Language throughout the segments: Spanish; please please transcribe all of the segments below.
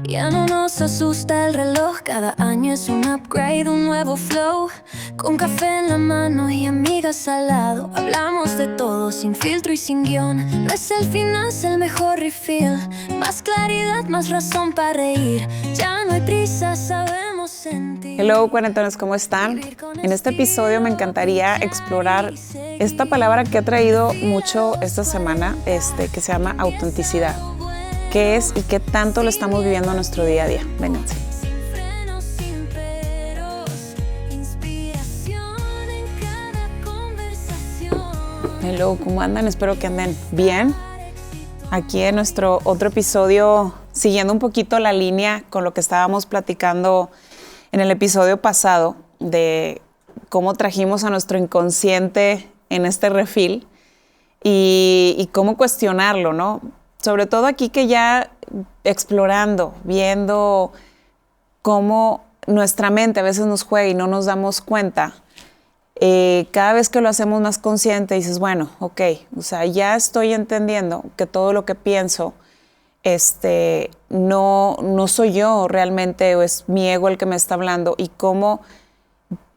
Ya no nos asusta el reloj, cada año es un upgrade, un nuevo flow. Con café en la mano y amigas al lado, hablamos de todo sin filtro y sin guión. No es el final, es el mejor refill. Más claridad, más razón para reír. Ya no hay prisa, sabemos sentir. Hello, cuarentones, ¿cómo están? En este episodio me encantaría explorar esta palabra que ha traído mucho esta semana, que se llama autenticidad. ¿Qué es y qué tanto lo estamos viviendo en nuestro día a día? Vénganse. Hello, ¿cómo andan? Espero que anden bien. Aquí en nuestro otro episodio, siguiendo un poquito la línea con lo que estábamos platicando en el episodio pasado de cómo trajimos a nuestro inconsciente en este refill y cómo cuestionarlo, ¿no? Sobre todo aquí que ya explorando, viendo cómo nuestra mente a veces nos juega y no nos damos cuenta. Cada vez que lo hacemos más consciente dices, bueno, ok, o sea, ya estoy entendiendo que todo lo que pienso no soy yo realmente, o es mi ego el que me está hablando, y cómo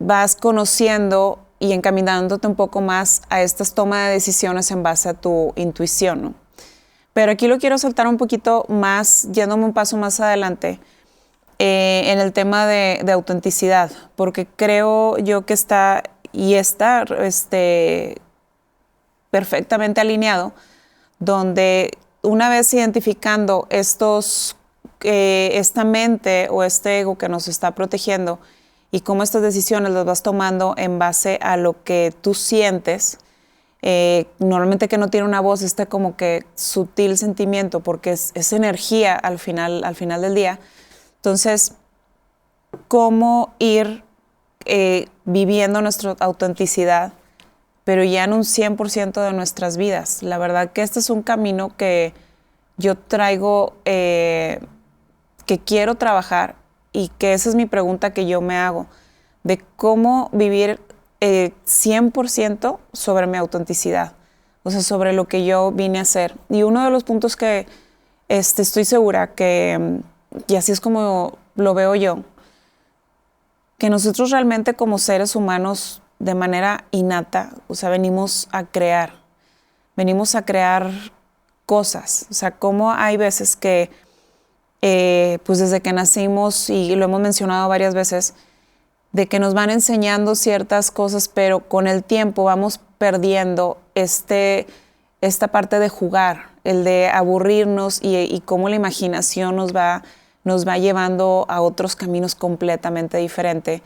vas conociendo y encaminándote un poco más a estas tomas de decisiones en base a tu intuición, ¿no? Pero aquí lo quiero saltar un poquito más, yéndome un paso más adelante, en el tema de autenticidad, porque creo yo que está perfectamente alineado, donde una vez identificando esta mente o este ego que nos está protegiendo y cómo estas decisiones las vas tomando en base a lo que tú sientes, normalmente que no tiene una voz, como que sutil sentimiento, porque es energía al final del día. Entonces, cómo ir viviendo nuestra autenticidad, pero ya en un 100% de nuestras vidas. La verdad que este es un camino que yo traigo, que quiero trabajar, y que esa es mi pregunta que yo me hago, de cómo vivir 100% sobre mi autenticidad, o sea, sobre lo que yo vine a hacer. Y uno de los puntos que estoy segura que, y así es como lo veo yo, que nosotros realmente como seres humanos de manera innata, o sea, venimos a crear cosas. O sea, como hay veces que, pues desde que nacimos, y lo hemos mencionado varias veces, de que nos van enseñando ciertas cosas, pero con el tiempo vamos perdiendo esta parte de jugar, el de aburrirnos, y cómo la imaginación nos va llevando a otros caminos completamente diferentes,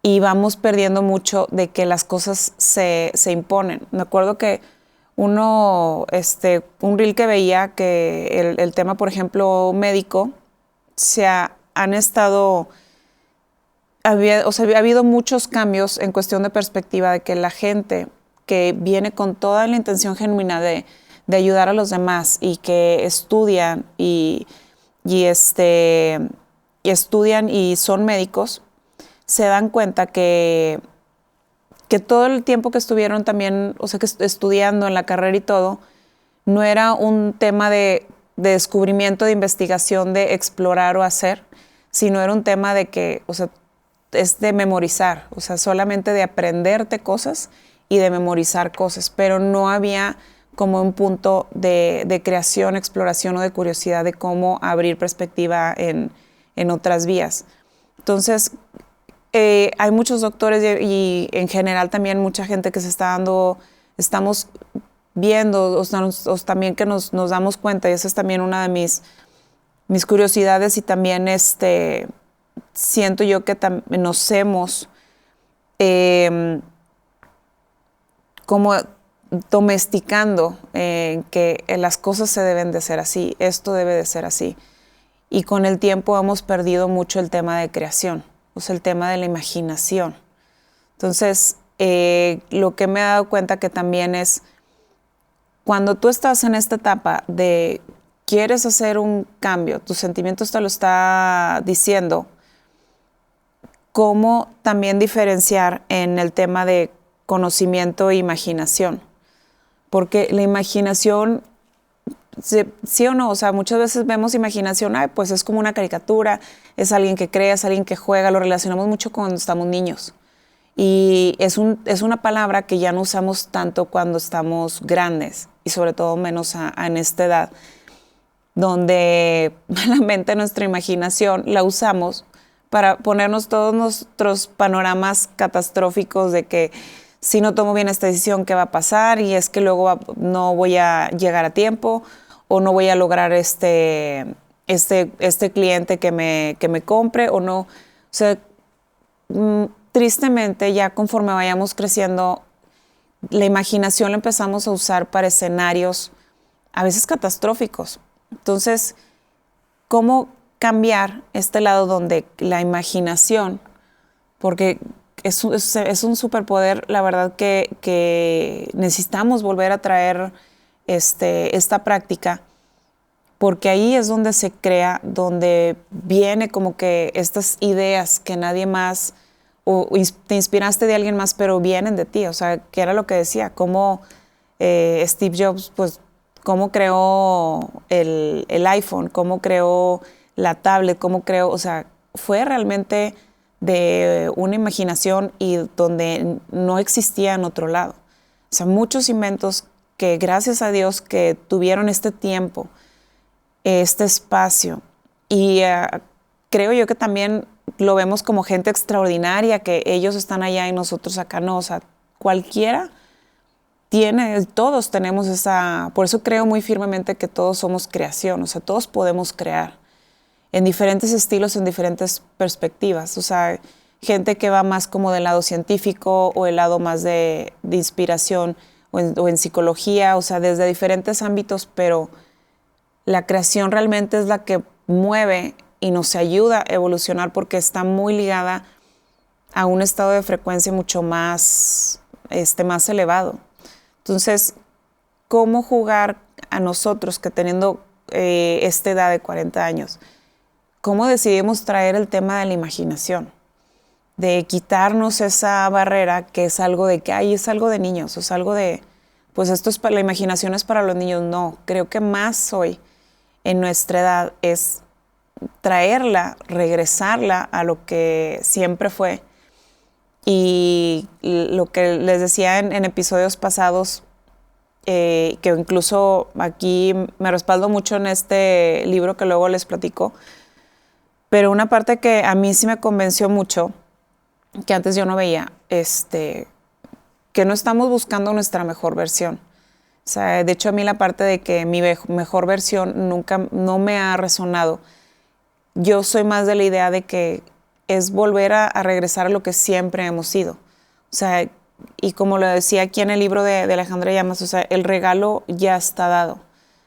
y vamos perdiendo mucho de que las cosas se imponen. Me acuerdo que un reel que veía que el tema, por ejemplo, médico, ha habido muchos cambios en cuestión de perspectiva, de que la gente que viene con toda la intención genuina de ayudar a los demás, y que estudian y estudian y son médicos, se dan cuenta que todo el tiempo que estuvieron también, o sea, que estudiando en la carrera y todo, no era un tema de descubrimiento, de investigación, de explorar o hacer, sino era un tema de que, o sea, es de memorizar, o sea, solamente de aprenderte cosas y de memorizar cosas, pero no había como un punto de creación, exploración o de curiosidad de cómo abrir perspectiva en otras vías. Entonces, hay muchos doctores y en general también mucha gente que estamos viendo, o también que nos damos cuenta, y esa es también una de mis curiosidades, y también siento yo que nos hemos como domesticando, que las cosas se deben de ser así, esto debe de ser así. Y con el tiempo hemos perdido mucho el tema de creación, o sea, el tema de la imaginación. Entonces, lo que me he dado cuenta que también es, cuando tú estás en esta etapa de quieres hacer un cambio, tus sentimientos te lo está diciendo, cómo también diferenciar en el tema de conocimiento e imaginación. Porque la imaginación sí o no, o sea, muchas veces vemos imaginación, ay, pues es como una caricatura, es alguien que crea, es alguien que juega, lo relacionamos mucho cuando estamos niños. Y es una palabra que ya no usamos tanto cuando estamos grandes y sobre todo menos en esta edad, donde malamente nuestra imaginación la usamos para ponernos todos nuestros panoramas catastróficos de que si no tomo bien esta decisión, ¿qué va a pasar? Y es que luego no voy a llegar a tiempo o no voy a lograr este cliente que me compre o no. O sea, tristemente ya conforme vayamos creciendo, la imaginación la empezamos a usar para escenarios a veces catastróficos. Entonces, ¿cómo cambiar este lado donde la imaginación, porque es un superpoder, la verdad que necesitamos volver a traer esta práctica, porque ahí es donde se crea, donde viene como que estas ideas que nadie más, o te inspiraste de alguien más, pero vienen de ti, o sea, que era lo que decía, cómo Steve Jobs, pues, cómo creó el iPhone, cómo creó la tablet, cómo creó, o sea, fue realmente de una imaginación y donde no existía en otro lado. O sea, muchos inventos que gracias a Dios que tuvieron este tiempo, este espacio, y creo yo que también lo vemos como gente extraordinaria, que ellos están allá y nosotros acá no, o sea, cualquiera todos tenemos por eso creo muy firmemente que todos somos creación, o sea, todos podemos crear en diferentes estilos, en diferentes perspectivas, o sea, gente que va más como del lado científico o el lado más de inspiración o en psicología, o sea, desde diferentes ámbitos, pero la creación realmente es la que mueve y nos ayuda a evolucionar porque está muy ligada a un estado de frecuencia mucho más elevado. Entonces, ¿cómo jugar a nosotros que teniendo esta edad de 40 años? ¿Cómo decidimos traer el tema de la imaginación? De quitarnos esa barrera que es algo de que, ay, es algo de niños, o es algo de, pues esto es para, la imaginación es para los niños. No, creo que más hoy en nuestra edad es traerla, regresarla a lo que siempre fue. Y lo que les decía en episodios pasados, que incluso aquí me respaldo mucho en este libro que luego les platico, pero una parte que a mí sí me convenció mucho, que antes yo no veía, que no estamos buscando nuestra mejor versión. O sea, de hecho a mí la parte de que mi mejor versión nunca no me ha resonado. Yo soy más de la idea de que es volver a regresar a lo que siempre hemos sido. O sea, y como lo decía aquí en el libro de Alejandra Llamas, o sea, el regalo ya está dado.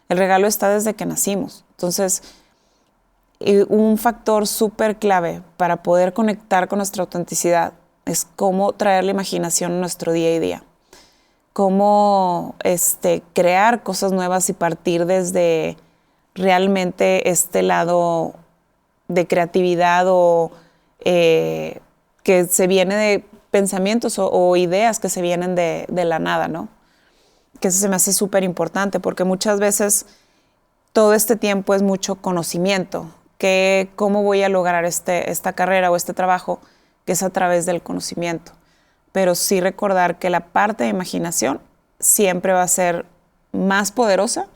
El regalo está desde que nacimos. Entonces, un factor súper clave para poder conectar con nuestra autenticidad es cómo traer la imaginación a nuestro día a día. Cómo crear cosas nuevas y partir desde realmente este lado de creatividad o que se viene de pensamientos o ideas que se vienen de la nada, ¿no? Que eso se me hace súper importante porque muchas veces todo este tiempo es mucho conocimiento, que cómo voy a lograr esta carrera o este trabajo, que es a través del conocimiento. Pero sí recordar que la parte de imaginación siempre va a ser más poderosa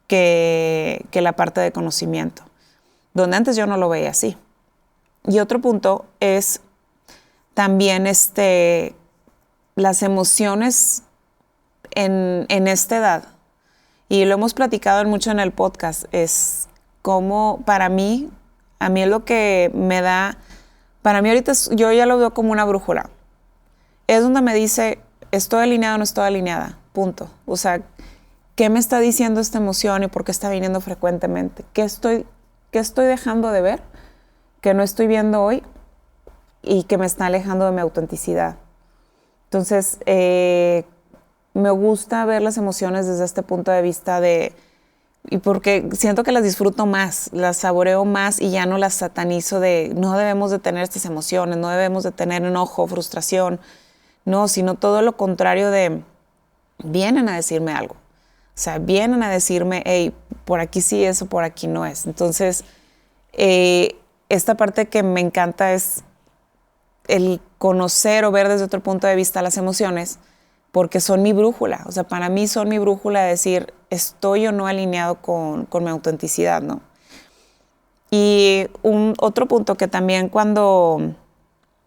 que la parte de conocimiento, donde antes yo no lo veía así. Y otro punto es también las emociones en esta edad, y lo hemos platicado mucho en el podcast, es como a mí es lo que me da, para mí ahorita yo ya lo veo como una brújula. Es donde me dice, ¿estoy alineada o no estoy alineada? Punto. O sea, ¿qué me está diciendo esta emoción y por qué está viniendo frecuentemente? ¿Qué estoy dejando de ver, que no estoy viendo hoy y que me está alejando de mi autenticidad? Entonces, me gusta ver las emociones desde este punto de vista y porque siento que las disfruto más, las saboreo más y ya no las satanizo no debemos de tener estas emociones, no debemos de tener enojo, frustración, no, sino todo lo contrario vienen a decirme algo. O sea, vienen a decirme, hey, por aquí sí es o por aquí no es. Entonces, esta parte que me encanta es el conocer o ver desde otro punto de vista las emociones, porque son mi brújula. O sea, para mí son mi brújula de decir, estoy o no alineado con mi autenticidad, ¿no? Y otro punto que también cuando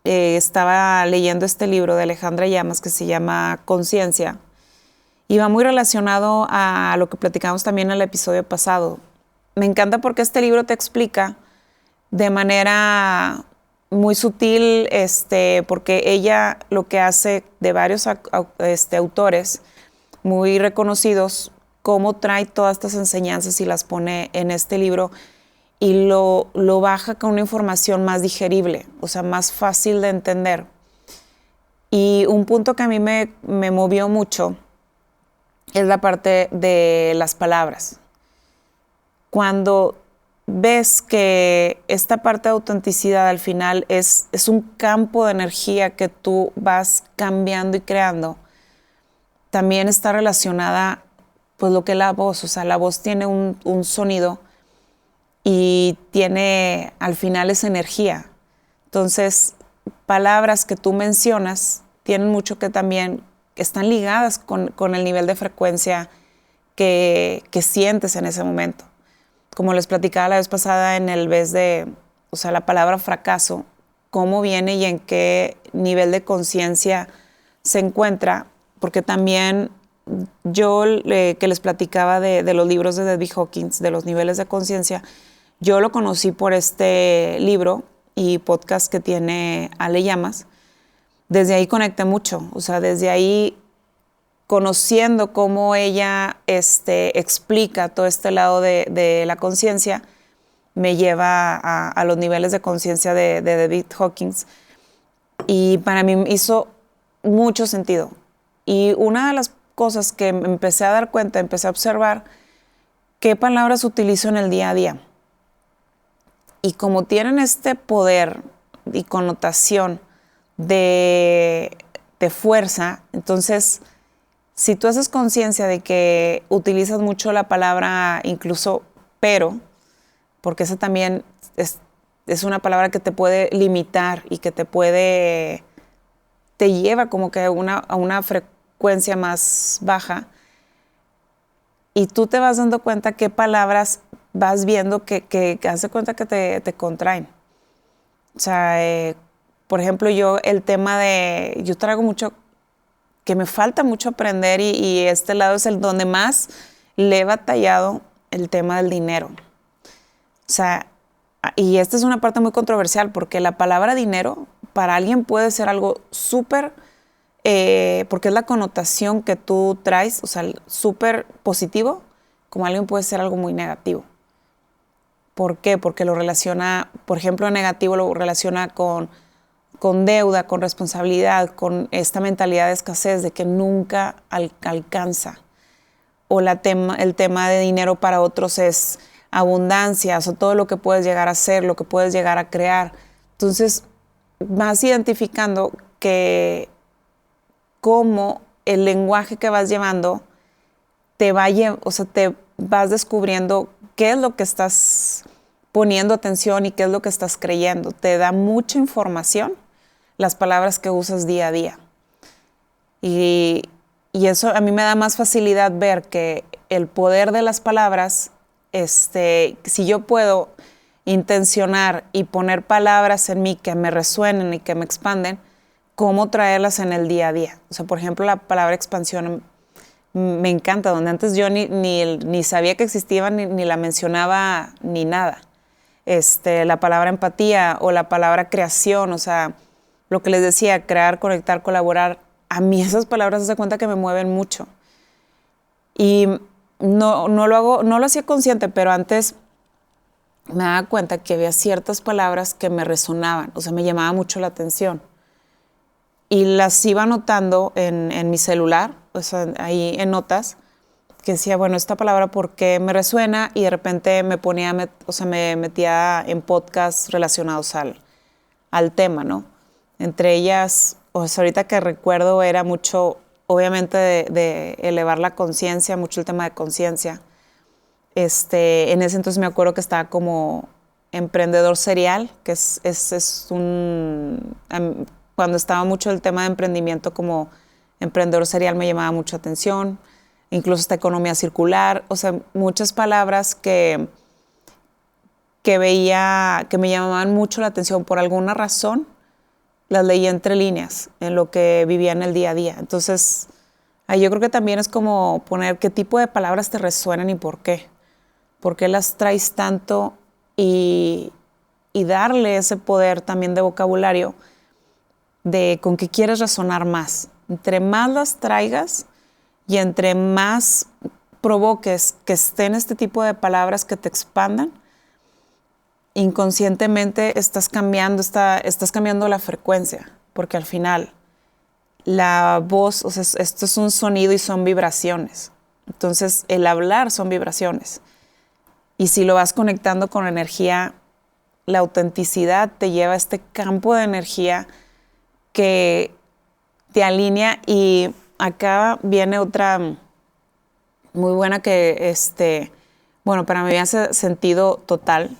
estaba leyendo este libro de Alejandra Llamas que se llama Conciencia, iba muy relacionado a lo que platicamos también en el episodio pasado. Me encanta porque este libro te explica de manera muy sutil, porque ella lo que hace de varios autores muy reconocidos, cómo trae todas estas enseñanzas y las pone en este libro y lo baja con una información más digerible, o sea, más fácil de entender. Y un punto que a mí me movió mucho es la parte de las palabras. Cuando ves que esta parte de autenticidad al final es un campo de energía que tú vas cambiando y creando, también está relacionada pues lo que es la voz. O sea, la voz tiene un sonido y tiene al final esa energía. Entonces, palabras que tú mencionas tienen mucho que también están ligadas con el nivel de frecuencia que sientes en ese momento. Como les platicaba la vez pasada en el vez de, o sea, la palabra fracaso, cómo viene y en qué nivel de conciencia se encuentra, porque también yo que les platicaba de los libros de David Hawkins, de los niveles de conciencia, yo lo conocí por este libro y podcast que tiene Ale Llamas. Desde ahí conecté mucho, o sea, desde ahí conociendo cómo ella explica todo este lado de la conciencia, me lleva a los niveles de conciencia de David Hawkins. Y para mí hizo mucho sentido. Y una de las cosas que me empecé a dar cuenta, empecé a observar qué palabras utilizo en el día a día. Y como tienen este poder y connotación de fuerza, entonces si tú haces conciencia de que utilizas mucho la palabra incluso pero, porque esa también es una palabra que te puede limitar y que te lleva como que a una frecuencia más baja, y tú te vas dando cuenta qué palabras vas viendo que hace cuenta que te contraen. O sea, por ejemplo, yo traigo mucho, que me falta mucho aprender y este lado es el donde más le he batallado, el tema del dinero. O sea, y esta es una parte muy controversial porque la palabra dinero para alguien puede ser algo súper, porque es la connotación que tú traes, o sea, súper positivo, como alguien puede ser algo muy negativo. ¿Por qué? Porque lo relaciona, por ejemplo, negativo lo relaciona con deuda, con responsabilidad, con esta mentalidad de escasez, de que nunca alcanza. O el tema de dinero para otros es abundancia, o sea, todo lo que puedes llegar a hacer, lo que puedes llegar a crear. Entonces, vas identificando que cómo el lenguaje que vas llevando te vas descubriendo qué es lo que estás poniendo atención y qué es lo que estás creyendo. Te da mucha información las palabras que usas día a día. Y eso a mí me da más facilidad ver que el poder de las palabras, si yo puedo intencionar y poner palabras en mí que me resuenen y que me expanden, cómo traerlas en el día a día. O sea, por ejemplo, la palabra expansión me encanta, donde antes yo ni sabía que existía, ni la mencionaba, ni nada. La palabra empatía o la palabra creación, o sea, lo que les decía, crear, conectar, colaborar, a mí esas palabras se dan cuenta que me mueven mucho. Y no lo hacía consciente, pero antes me daba cuenta que había ciertas palabras que me resonaban, o sea, me llamaba mucho la atención. Y las iba anotando en mi celular, o sea, ahí en notas, que decía, bueno, esta palabra ¿por qué me resuena? Y de repente me metía en podcasts relacionados al tema, ¿no? Entre ellas, o sea, ahorita que recuerdo era mucho, obviamente, de elevar la conciencia, mucho el tema de conciencia. En ese entonces me acuerdo que estaba como emprendedor serial, que cuando estaba mucho el tema de emprendimiento como emprendedor serial me llamaba mucho atención, incluso esta economía circular, o sea, muchas palabras que veía, que me llamaban mucho la atención por alguna razón, las leía entre líneas en lo que vivía en el día a día. Entonces, ahí yo creo que también es como poner qué tipo de palabras te resuenan y por qué. ¿Por qué las traes tanto? Y darle ese poder también de vocabulario de con qué quieres resonar más. Entre más las traigas y entre más provoques que estén este tipo de palabras que te expandan, inconscientemente estás cambiando la frecuencia, porque al final la voz, o sea, esto es un sonido y son vibraciones. Entonces, el hablar son vibraciones. Y si lo vas conectando con energía, la autenticidad te lleva a este campo de energía que te alinea. Y acá viene otra muy buena que, bueno, para mí me hace sentido total.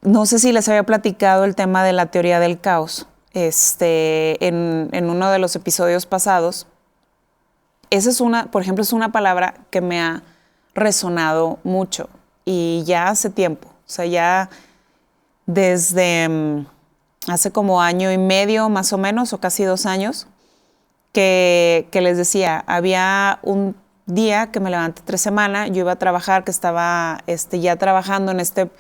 No sé si les había platicado el tema de la teoría del caos en uno de los episodios pasados. Esa por ejemplo, es una palabra que me ha resonado mucho y ya hace tiempo, o sea, ya desde hace como año y medio más o menos, o casi 2 años, que les decía, había un día que me levanté 3 semanas, yo iba a trabajar, que estaba ya trabajando en este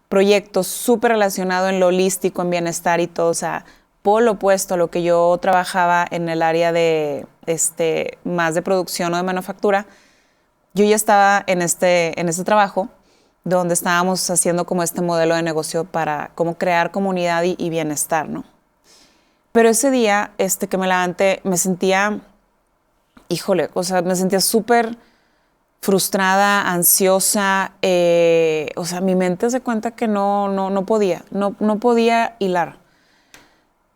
proyecto súper relacionado en lo holístico, en bienestar y todo, o sea, polo opuesto a lo que yo trabajaba en el área de más de producción o de manufactura. Yo ya estaba en este trabajo donde estábamos haciendo como este modelo de negocio para cómo crear comunidad y bienestar, ¿no? Pero ese día que me levanté me sentía, híjole, o sea, me sentía súper frustrada, ansiosa, o sea, mi mente se cuenta que no podía hilar.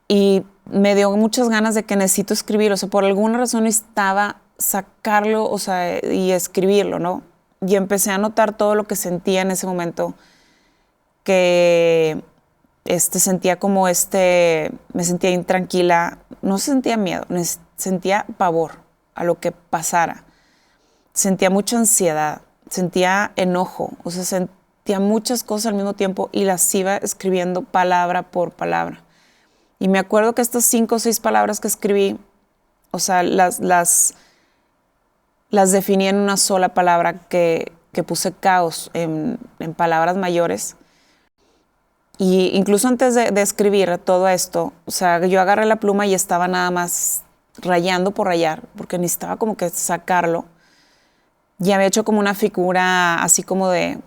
Y me dio muchas ganas de que necesito escribir, o sea, por alguna razón estaba sacarlo, o sea, y escribirlo, ¿no? Y empecé a notar todo lo que sentía en ese momento, que sentía como me sentía intranquila, no sentía miedo, sentía pavor a lo que pasara. Sentía mucha ansiedad, sentía enojo, o sea, sentía muchas cosas al mismo tiempo y las iba escribiendo palabra por palabra. Y me acuerdo que estas 5 o 6 palabras que escribí, o sea, las definí en una sola palabra que puse caos en palabras mayores. Y incluso antes de escribir todo esto, o sea, yo agarré la pluma y estaba nada más rayando por rayar, porque necesitaba como que sacarlo. Ya había hecho como una figura así como de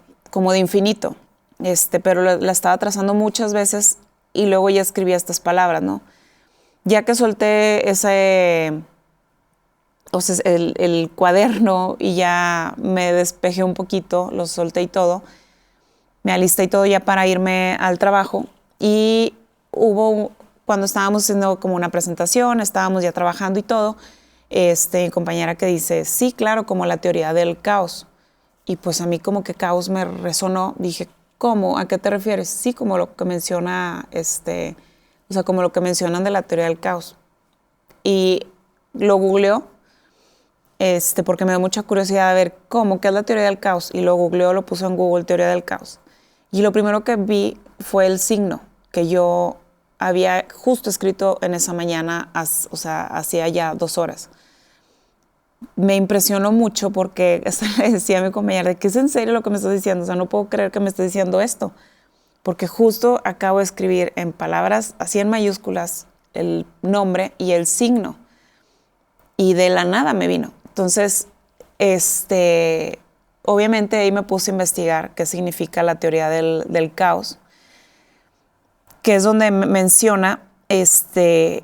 infinito, pero la estaba trazando muchas veces y luego ya escribía estas palabras, ¿no? Ya que solté el cuaderno y ya me despejé un poquito, lo solté y todo, me alisté y todo ya para irme al trabajo. Y cuando estábamos haciendo como una presentación, estábamos ya trabajando y todo, mi compañera que dice, sí, claro, como la teoría del caos. Y pues a mí como que caos me resonó. Dije, ¿cómo? ¿A qué te refieres? Sí, como lo que menciona, o sea, como lo que mencionan de la teoría del caos. Y lo googleó, porque me dio mucha curiosidad de ver qué es la teoría del caos. Y lo googleó, lo puso en Google, teoría del caos. Y lo primero que vi fue el signo que yo había justo escrito en esa mañana, o sea, hacía ya 2 horas. Me impresionó mucho porque le decía a mi compañera de que es en serio lo que me estás diciendo, o sea, no puedo creer que me estés diciendo esto, porque justo acabo de escribir en palabras así en mayúsculas el nombre y el signo, y de la nada me vino. Entonces, obviamente ahí me puse a investigar qué significa la teoría del caos, que es donde menciona que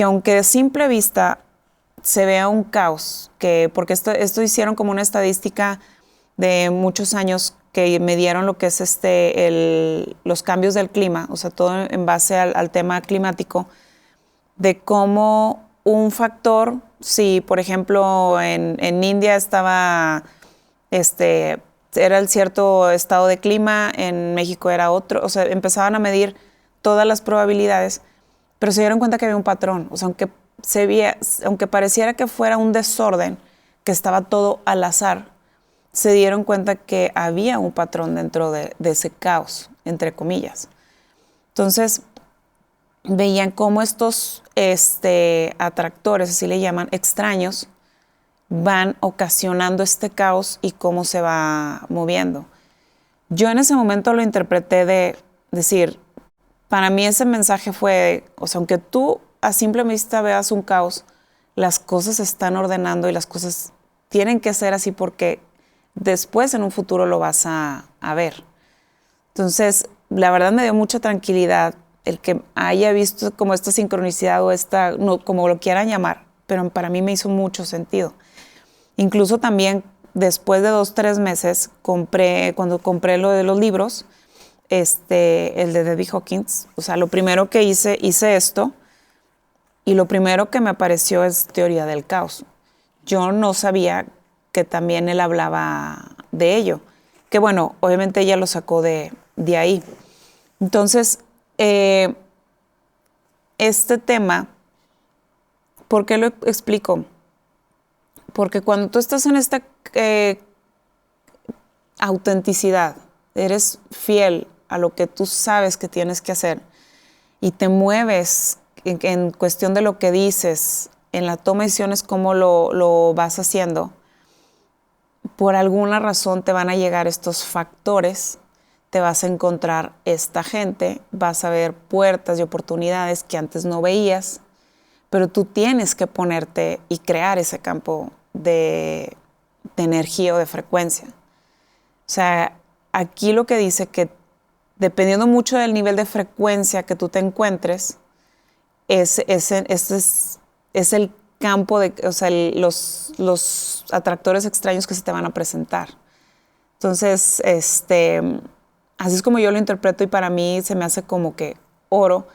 aunque de simple vista se vea un caos, porque esto hicieron como una estadística de muchos años que midieron lo que es los cambios del clima, o sea, todo en base al tema climático, de cómo un factor, si por ejemplo en India estaba era el cierto estado de clima, en México era otro, o sea, empezaban a medir todas las probabilidades, pero se dieron cuenta que había un patrón, o sea, aunque pareciera que fuera un desorden, que estaba todo al azar, se dieron cuenta que había un patrón dentro de ese caos, entre comillas. Entonces, veían cómo estos atractores, así le llaman, extraños, van ocasionando este caos y cómo se va moviendo. Yo en ese momento lo interpreté de decir, para mí ese mensaje fue, o sea, aunque tú a simple vista veas un caos, las cosas se están ordenando y las cosas tienen que ser así porque después en un futuro lo vas a ver. Entonces, la verdad me dio mucha tranquilidad el que haya visto como esta sincronicidad o no, como lo quieran llamar, pero para mí me hizo mucho sentido. Incluso también después de 2-3 meses, cuando compré lo de los libros, el de Debbie Hawkins, o sea, lo primero que hice esto, y lo primero que me apareció es teoría del caos. Yo no sabía que también él hablaba de ello, que bueno, obviamente ella lo sacó de ahí. Entonces, este tema, ¿por qué lo explico? Porque cuando tú estás en esta autenticidad, eres fiel a lo que tú sabes que tienes que hacer y te mueves en cuestión de lo que dices, en la toma de decisiones, cómo lo vas haciendo, por alguna razón te van a llegar estos factores, te vas a encontrar esta gente, vas a ver puertas y oportunidades que antes no veías, pero tú tienes que ponerte y crear ese campo de energía o de frecuencia. O sea, aquí lo que dice que dependiendo mucho del nivel de frecuencia que tú te encuentres, es el campo de, o sea, los atractores extraños que se te van a presentar. Entonces, así es como yo lo interpreto y para mí se me hace como que oro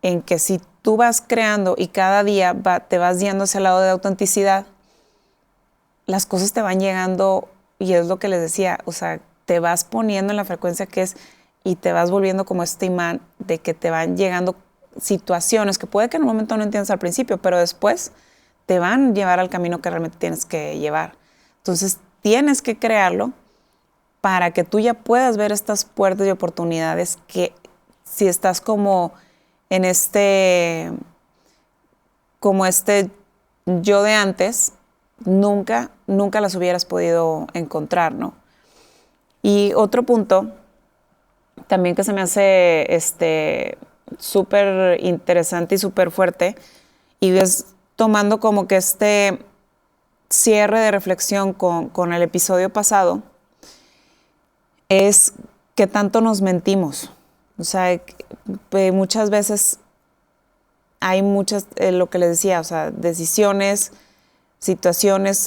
en que si tú vas creando y cada día te vas yendo hacia el lado de autenticidad, las cosas te van llegando y es lo que les decía, o sea, te vas poniendo en la frecuencia que es y te vas volviendo como este imán de que te van llegando situaciones que puede que en un momento no entiendas al principio, pero después te van a llevar al camino que realmente tienes que llevar. Entonces, tienes que crearlo para que tú ya puedas ver estas puertas y oportunidades que si estás como en como yo de antes, nunca las hubieras podido encontrar, ¿no? Y otro punto también que se me hace súper interesante y súper fuerte, y es tomando como que este cierre de reflexión con el episodio pasado, es que tanto nos mentimos. O sea, muchas veces hay lo que les decía, o sea, decisiones, situaciones,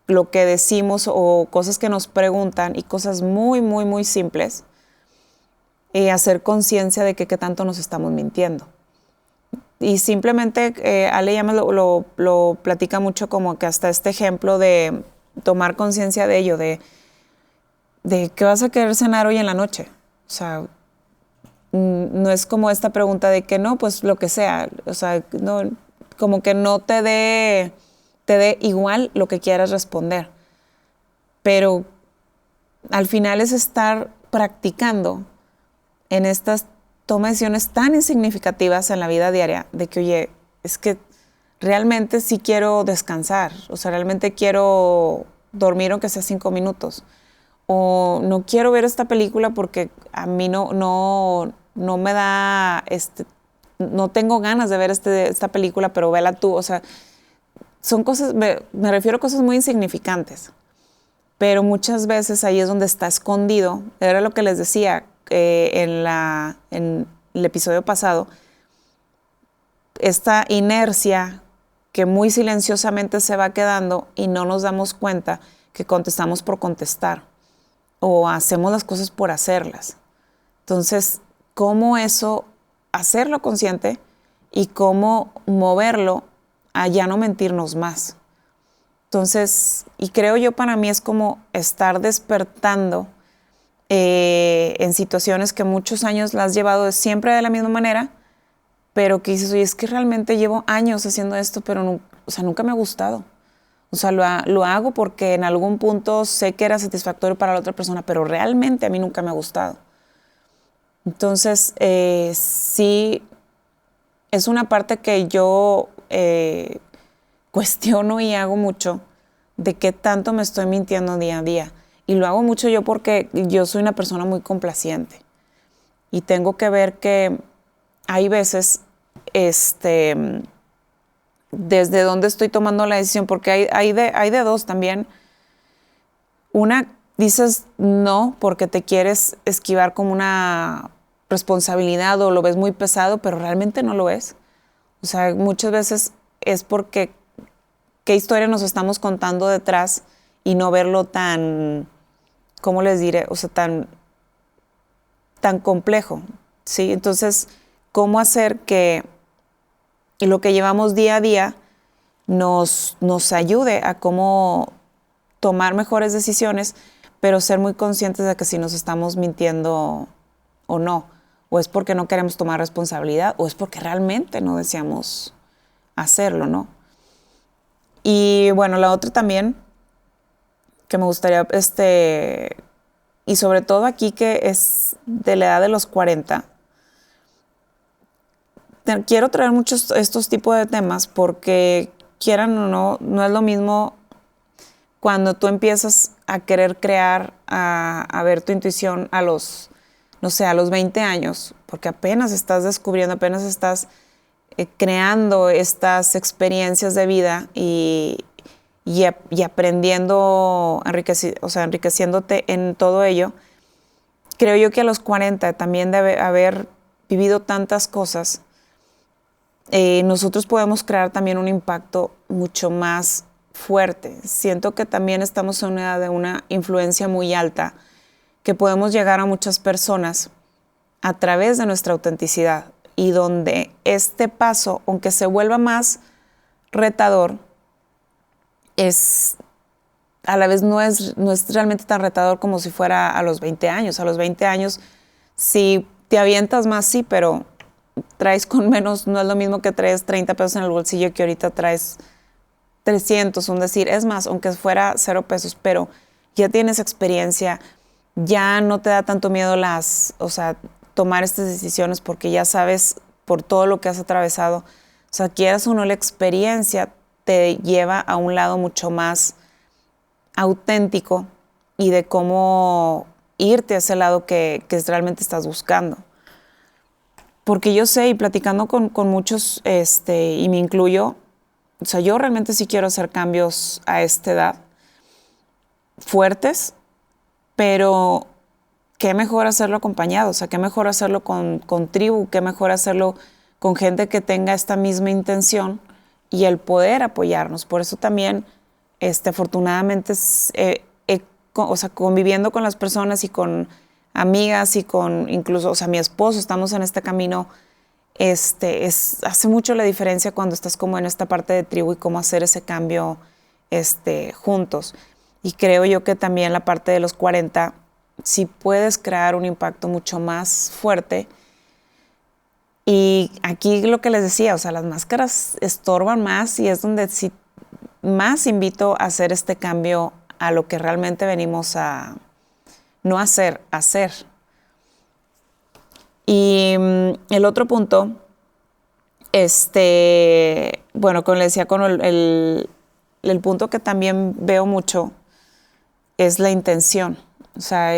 lo que decimos o cosas que nos preguntan y cosas muy, muy, muy simples, hacer conciencia de que qué tanto nos estamos mintiendo. Y simplemente Ale Llamas lo platica mucho como que hasta este ejemplo de tomar conciencia de ello, de qué vas a querer cenar hoy en la noche. O sea, no es como esta pregunta de que no, pues lo que sea. O sea, no, como que no te dé igual lo que quieras responder. Pero al final es estar practicando en estas tomas de decisiones tan insignificativas en la vida diaria de que, oye, es que realmente sí quiero descansar. O sea, realmente quiero dormir aunque sea 5 minutos. O no quiero ver esta película porque a mí no me da, no tengo ganas de ver esta película, pero vela tú. O sea, son cosas, me refiero a cosas muy insignificantes, pero muchas veces ahí es donde está escondido. Era lo que les decía en el episodio pasado, esta inercia que muy silenciosamente se va quedando y no nos damos cuenta que contestamos por contestar o hacemos las cosas por hacerlas. Entonces, ¿cómo eso hacerlo consciente y cómo moverlo a ya no mentirnos más? Entonces, y creo yo para mí es como estar despertando en situaciones que muchos años las has llevado siempre de la misma manera, pero que dices, oye, es que realmente llevo años haciendo esto, pero no, o sea, nunca me ha gustado. O sea, lo hago porque en algún punto sé que era satisfactorio para la otra persona, pero realmente a mí nunca me ha gustado. Entonces, sí, es una parte que yo cuestiono y hago mucho de qué tanto me estoy mintiendo día a día. Y lo hago mucho yo porque yo soy una persona muy complaciente. Y tengo que ver que hay veces, desde dónde estoy tomando la decisión, porque hay de dos también. Una, dices no porque te quieres esquivar como una responsabilidad o lo ves muy pesado, pero realmente no lo es. O sea, muchas veces es porque qué historia nos estamos contando detrás y no verlo tan, ¿cómo les diré? O sea, tan complejo, ¿sí? Entonces, ¿cómo hacer que lo que llevamos día a día nos ayude a cómo tomar mejores decisiones, pero ser muy conscientes de que si nos estamos mintiendo o no, o es porque no queremos tomar responsabilidad, o es porque realmente no deseamos hacerlo, ¿no? Y bueno, la otra también que me gustaría, y sobre todo aquí que es de la edad de los 40, quiero traer muchos estos tipos de temas porque quieran o no, no es lo mismo cuando tú empiezas a querer crear, a ver tu intuición a los, no sé, a los 20 años, porque apenas estás descubriendo, apenas estás creando estas experiencias de vida y aprendiendo, o sea, enriqueciéndote en todo ello. Creo yo que a los 40 también de haber vivido tantas cosas, nosotros podemos crear también un impacto mucho más fuerte. Siento que también estamos en una edad de una influencia muy alta, que podemos llegar a muchas personas a través de nuestra autenticidad y donde este paso, aunque se vuelva más retador, a la vez no es realmente tan retador como si fuera a los 20 años. A los 20 años, si te avientas más, sí, pero traes con menos, no es lo mismo que traes 30 pesos en el bolsillo que ahorita traes 300, un decir. Es más, aunque fuera 0 pesos, pero ya tienes experiencia, ya no te da tanto miedo o sea, tomar estas decisiones porque ya sabes por todo lo que has atravesado. O sea, quieras o no, la experiencia te lleva a un lado mucho más auténtico y de cómo irte a ese lado que realmente estás buscando. Porque yo sé, y platicando con muchos, y me incluyo, o sea, yo realmente sí quiero hacer cambios a esta edad fuertes, pero qué mejor hacerlo acompañado, o sea, qué mejor hacerlo con tribu, qué mejor hacerlo con gente que tenga esta misma intención y el poder apoyarnos. Por eso también, afortunadamente, o sea, conviviendo con las personas y con amigas y con incluso, o sea, mi esposo, estamos en este camino, hace mucho la diferencia cuando estás como en esta parte de tribu y cómo hacer ese cambio, juntos. Y creo yo que también la parte de los 40, si puedes crear un impacto mucho más fuerte. Y aquí lo que les decía, o sea, las máscaras estorban más y es donde sí más invito a hacer este cambio a lo que realmente venimos a no hacer, hacer. Y el otro punto, bueno, como les decía, con el punto que también veo mucho es la intención. O sea,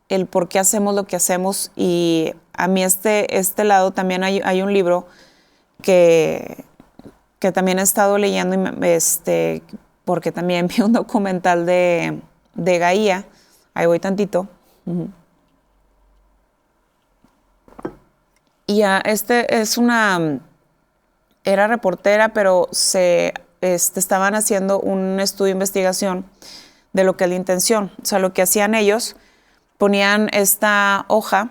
el por qué hacemos lo que hacemos. Y a mí este lado también hay un libro que también he estado leyendo, porque también vi un documental de Gaia. Ahí voy tantito. Y era reportera, pero estaban haciendo un estudio de investigación de lo que es la intención. O sea, lo que hacían ellos, ponían esta hoja,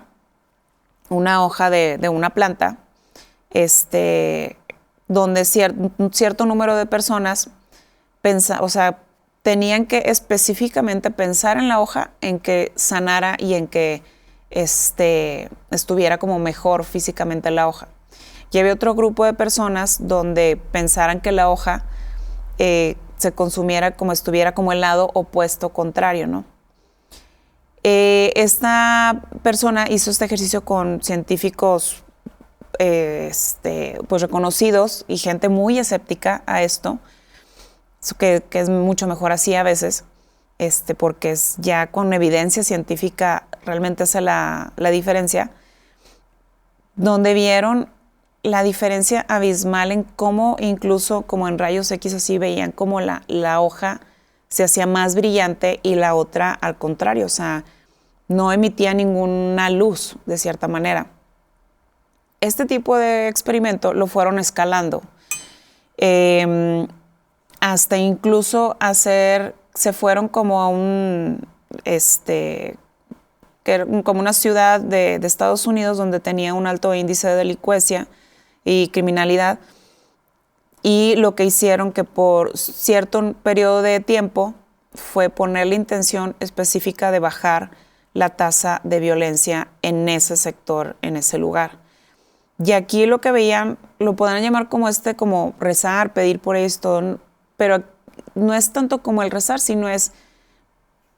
una hoja de una planta, donde un cierto número de personas o sea, tenían que específicamente pensar en la hoja, en que sanara y en que estuviera como mejor físicamente la hoja. Y había otro grupo de personas donde pensaran que la hoja se consumiera como estuviera como el lado opuesto, contrario, ¿no? Esta persona hizo este ejercicio con científicos pues reconocidos y gente muy escéptica a esto, que es mucho mejor así a veces, porque es ya con evidencia científica realmente hace la diferencia, donde vieron la diferencia abismal en cómo incluso como en rayos X así veían cómo la hoja se hacía más brillante y la otra al contrario, o sea, no emitía ninguna luz de cierta manera. Este tipo de experimento lo fueron escalando hasta incluso se fueron como a como una ciudad de Estados Unidos donde tenía un alto índice de delincuencia y criminalidad, y lo que hicieron que por cierto periodo de tiempo fue poner la intención específica de bajar la tasa de violencia en ese sector, en ese lugar. Y aquí lo que veían, lo podrían llamar como rezar, pedir por esto, pero no es tanto como el rezar, sino es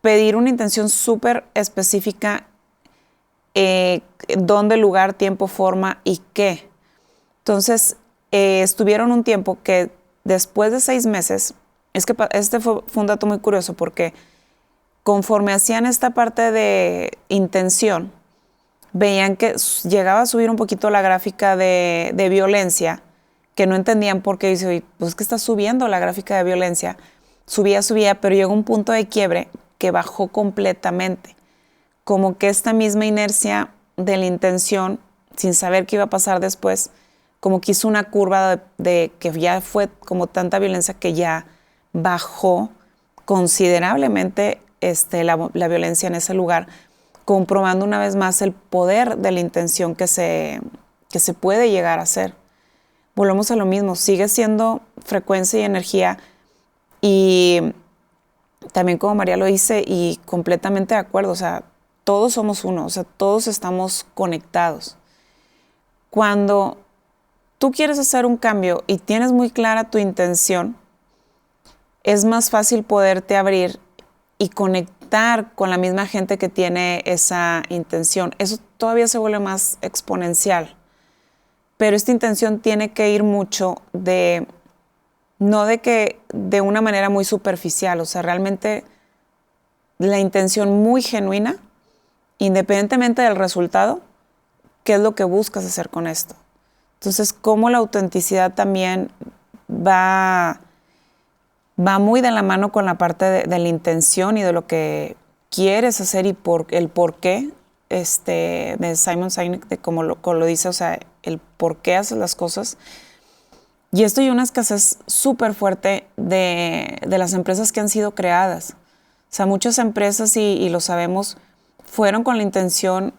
pedir una intención súper específica, dónde, lugar, tiempo, forma y qué. Entonces, estuvieron un tiempo que después de 6 meses, es que fue un dato muy curioso porque conforme hacían esta parte de intención, veían que llegaba a subir un poquito la gráfica de violencia, que no entendían por qué. Dice, pues que está subiendo la gráfica de violencia. Subía, pero llegó un punto de quiebre que bajó completamente. Como que esta misma inercia de la intención, sin saber qué iba a pasar después, como que hizo una curva de que ya fue como tanta violencia que ya bajó considerablemente la violencia en ese lugar, comprobando una vez más el poder de la intención que se puede llegar a hacer. Volvemos a lo mismo, sigue siendo frecuencia y energía, y también como María lo dice, y completamente de acuerdo, o sea, todos somos uno, o sea, todos estamos conectados. Cuando tú quieres hacer un cambio y tienes muy clara tu intención, es más fácil poderte abrir y conectar con la misma gente que tiene esa intención. Eso todavía se vuelve más exponencial. Pero esta intención tiene que ir mucho no de una manera muy superficial, o sea, realmente la intención muy genuina, independientemente del resultado, ¿qué es lo que buscas hacer con esto? Entonces, cómo la autenticidad también va muy de la mano con la parte de la intención y de lo que quieres hacer y el por qué, de Simon Sinek, de como lo dice, o sea, el por qué haces las cosas. Y esto hay una escasez súper fuerte de las empresas que han sido creadas. O sea, muchas empresas, y lo sabemos, fueron con la intención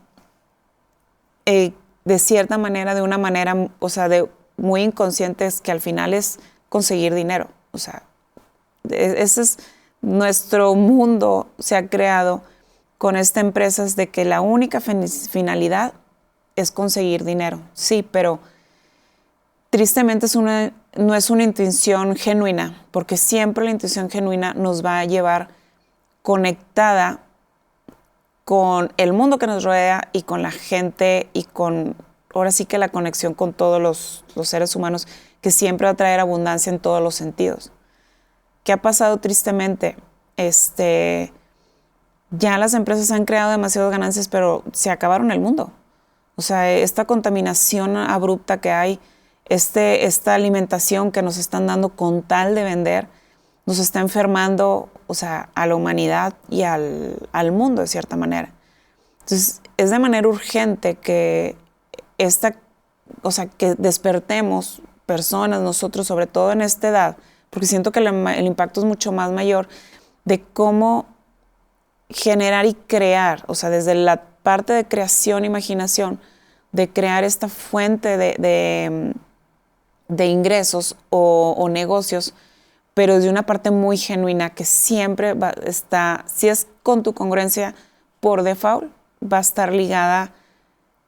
de cierta manera, de una manera, o sea, muy inconscientes, que al final es conseguir dinero. O sea, ese es nuestro mundo, se ha creado con estas empresas de que la única finalidad es conseguir dinero. Sí, pero tristemente no es una intención genuina, porque siempre la intención genuina nos va a llevar conectada con el mundo que nos rodea y con la gente y con, ahora sí que la conexión con todos los seres humanos, que siempre va a traer abundancia en todos los sentidos. ¿Qué ha pasado tristemente? Ya las empresas han creado demasiadas ganancias, pero se acabaron el mundo. O sea, esta contaminación abrupta que hay, esta alimentación que nos están dando con tal de vender, nos está enfermando, o sea, a la humanidad y al mundo de cierta manera. Entonces, es de manera urgente que que despertemos personas, nosotros, sobre todo en esta edad, porque siento que el impacto es mucho más mayor, de cómo generar y crear, o sea, desde la parte de creación, imaginación, de crear esta fuente de ingresos o negocios, pero desde una parte muy genuina que siempre está, si es con tu congruencia por default, va a estar ligada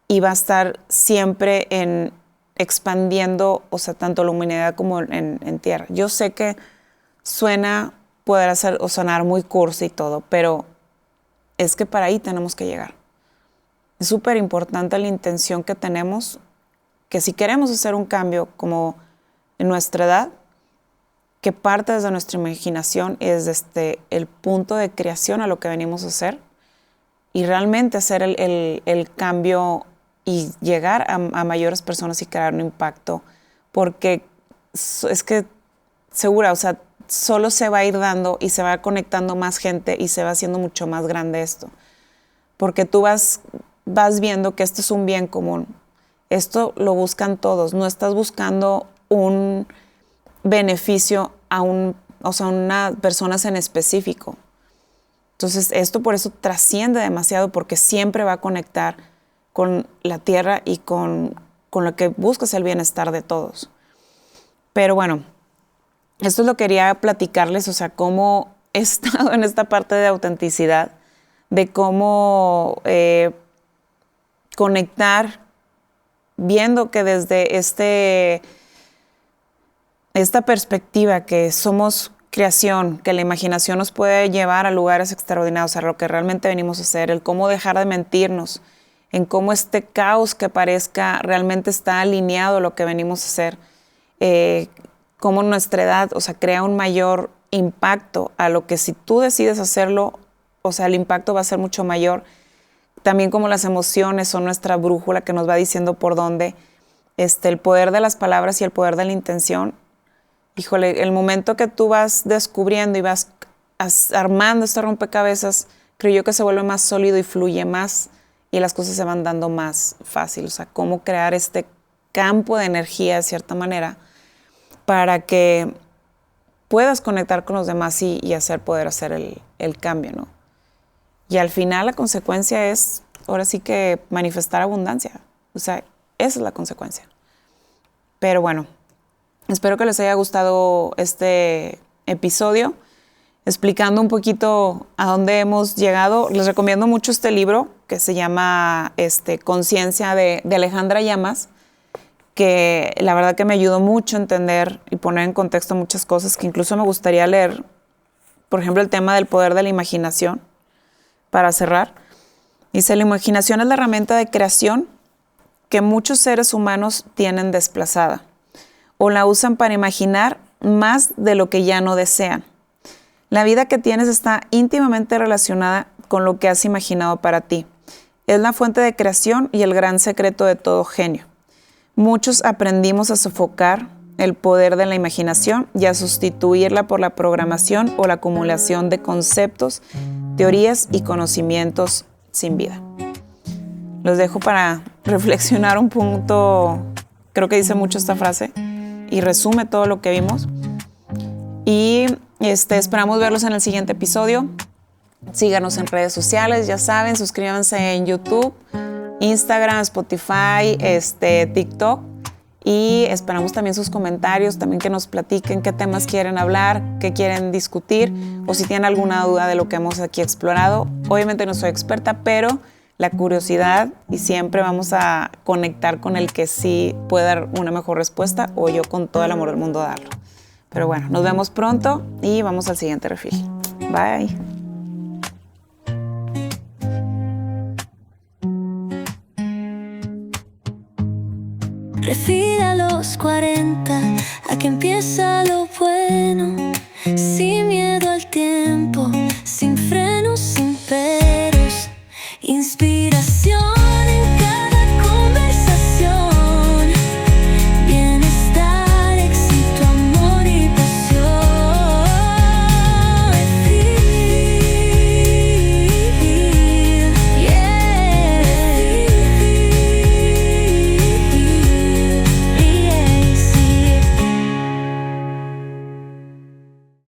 y va a estar siempre en expandiendo, o sea, tanto la humanidad como en tierra. Yo sé que suena, poder hacer o sonar muy cursi y todo, pero es que para ahí tenemos que llegar. Es súper importante la intención que tenemos, que si queremos hacer un cambio como en nuestra edad, que parte desde nuestra imaginación y desde el punto de creación a lo que venimos a hacer y realmente hacer el cambio y llegar a mayores personas y crear un impacto, porque es que segura, o sea, solo se va a ir dando y se va conectando más gente y se va haciendo mucho más grande esto, porque tú vas viendo que esto es un bien común, esto lo buscan todos, no estás buscando un beneficio a unas personas en específico. Entonces esto por eso trasciende demasiado, porque siempre va a conectar con la tierra y con lo que busca es el bienestar de todos. Pero bueno, esto lo quería platicarles, o sea, cómo he estado en esta parte de autenticidad, de cómo conectar, viendo que desde esta perspectiva que somos creación, que la imaginación nos puede llevar a lugares extraordinarios, a lo que realmente venimos a hacer, el cómo dejar de mentirnos, en cómo este caos que parezca realmente está alineado a lo que venimos a hacer, cómo nuestra edad, o sea, crea un mayor impacto a lo que si tú decides hacerlo, o sea, el impacto va a ser mucho mayor. También como las emociones son nuestra brújula que nos va diciendo por dónde, el poder de las palabras y el poder de la intención. Híjole, el momento que tú vas descubriendo y vas armando este rompecabezas, creo yo que se vuelve más sólido y fluye más y las cosas se van dando más fácil. O sea, cómo crear este campo de energía de cierta manera para que puedas conectar con los demás y poder hacer el cambio, ¿no? Y al final la consecuencia es, ahora sí que manifestar abundancia. O sea, esa es la consecuencia. Pero bueno, espero que les haya gustado este episodio, explicando un poquito a dónde hemos llegado. Les recomiendo mucho este libro que se llama Conciencia de Alejandra Llamas, que la verdad que me ayudó mucho a entender y poner en contexto muchas cosas que incluso me gustaría leer. Por ejemplo, el tema del poder de la imaginación, para cerrar. Dice, la imaginación es la herramienta de creación que muchos seres humanos tienen desplazada o la usan para imaginar más de lo que ya no desean. La vida que tienes está íntimamente relacionada con lo que has imaginado para ti. Es la fuente de creación y el gran secreto de todo genio. Muchos aprendimos a sofocar el poder de la imaginación y a sustituirla por la programación o la acumulación de conceptos, teorías y conocimientos sin vida. Los dejo para reflexionar un punto, creo que dice mucho esta frase y resume todo lo que vimos. Y esperamos verlos en el siguiente episodio. Síganos en redes sociales, ya saben, suscríbanse en YouTube, Instagram, Spotify, TikTok. Y esperamos también sus comentarios, también que nos platiquen qué temas quieren hablar, qué quieren discutir o si tienen alguna duda de lo que hemos aquí explorado. Obviamente no soy experta, pero la curiosidad y siempre vamos a conectar con el que sí puede dar una mejor respuesta o yo con todo el amor del mundo darlo. Pero bueno, nos vemos pronto y vamos al siguiente refil. Bye. Refil a los 40, a que empieza lo bueno. Sí.